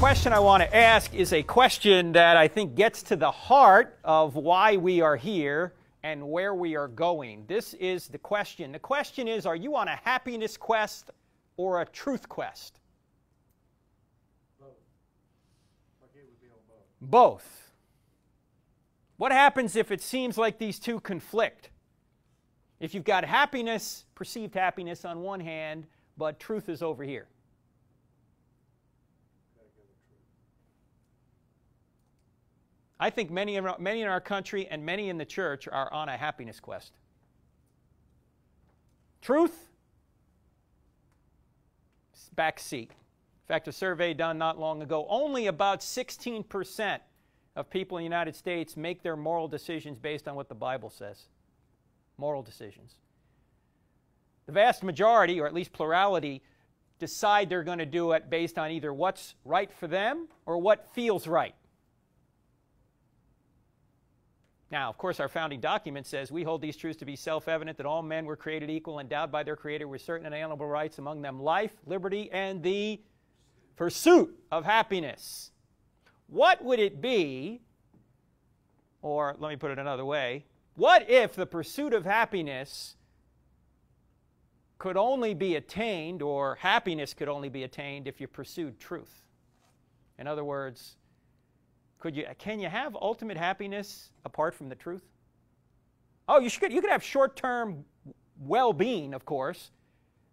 question I want to ask is a question that I think gets to the heart of why we are here and where we are going. This is the question. The question is, are you on a happiness quest or a truth quest? Both. Okay, would be on both. Both. What happens if it seems like these two conflict? If you've got happiness, perceived happiness on one hand, but truth is over here. I think many in our country and many in the church are on a happiness quest. Truth, back seat. In fact, a survey done not long ago, only about 16% of people in the United States make their moral decisions based on what the Bible says. Moral decisions. The vast majority, or at least plurality, decide they're going to do it based on either what's right for them or what feels right. Now, of course, our founding document says we hold these truths to be self-evident, that all men were created equal, endowed by their Creator with certain inalienable rights, among them life, liberty, and the pursuit of happiness. What would it be, or let me put it another way, what if the pursuit of happiness could only be attained, or happiness could only be attained, if you pursued truth? In other words, can you have ultimate happiness apart from the truth? Oh, you could have short-term well-being, of course,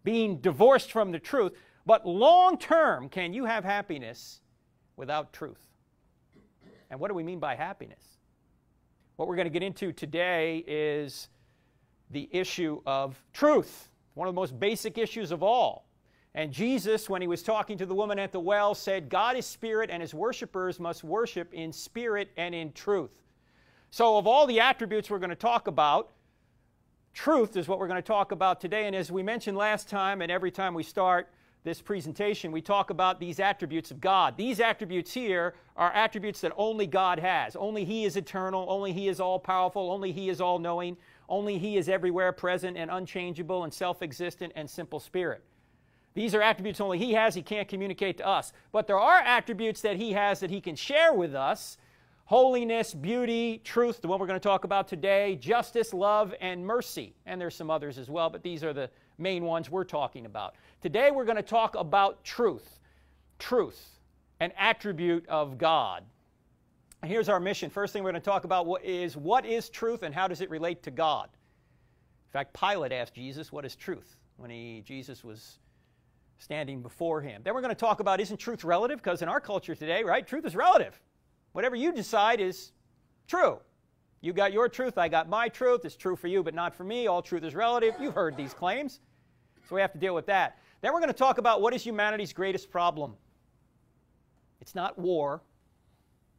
being divorced from the truth, but long-term, can you have happiness without truth? And what do we mean by happiness? What we're going to get into today is the issue of truth, one of the most basic issues of all. And Jesus, when he was talking to the woman at the well, said, God is spirit, and his worshipers must worship in spirit and in truth. So of all the attributes we're going to talk about, truth is what we're going to talk about today. And as we mentioned last time, and every time we start this presentation, we talk about these attributes of God. These attributes here are attributes that only God has. Only he is eternal. Only he is all-powerful. Only he is all-knowing. Only he is everywhere present and unchangeable and self-existent and simple spirit. These are attributes only he has. He can't communicate to us. But there are attributes that he has that he can share with us. Holiness, beauty, truth, the one we're going to talk about today, justice, love, and mercy. And there's some others as well, but these are the main ones we're talking about. Today we're going to talk about truth. Truth, an attribute of God. And here's our mission. First thing we're going to talk about what is truth and how does it relate to God? In fact, Pilate asked Jesus, what is truth? When Jesus was standing before him. Then we're going to talk about, isn't truth relative? Because in our culture today, right, truth is relative. Whatever you decide is true. You got your truth, I got my truth. It's true for you, but not for me. All truth is relative. You've heard these claims. So we have to deal with that. Then we're going to talk about what is humanity's greatest problem. It's not war.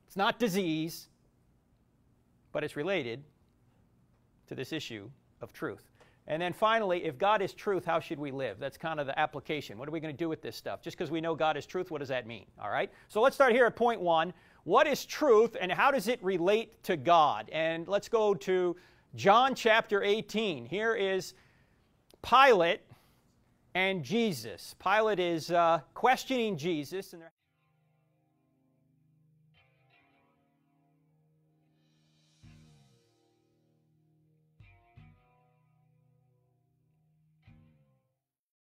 It's not disease. But it's related to this issue of truth. And then finally, if God is truth, how should we live? That's kind of the application. What are we going to do with this stuff? Just because we know God is truth, what does that mean? All right? So let's start here at point one. What is truth and how does it relate to God? And let's go to John chapter 18. Here is Pilate and Jesus. Pilate is questioning Jesus. And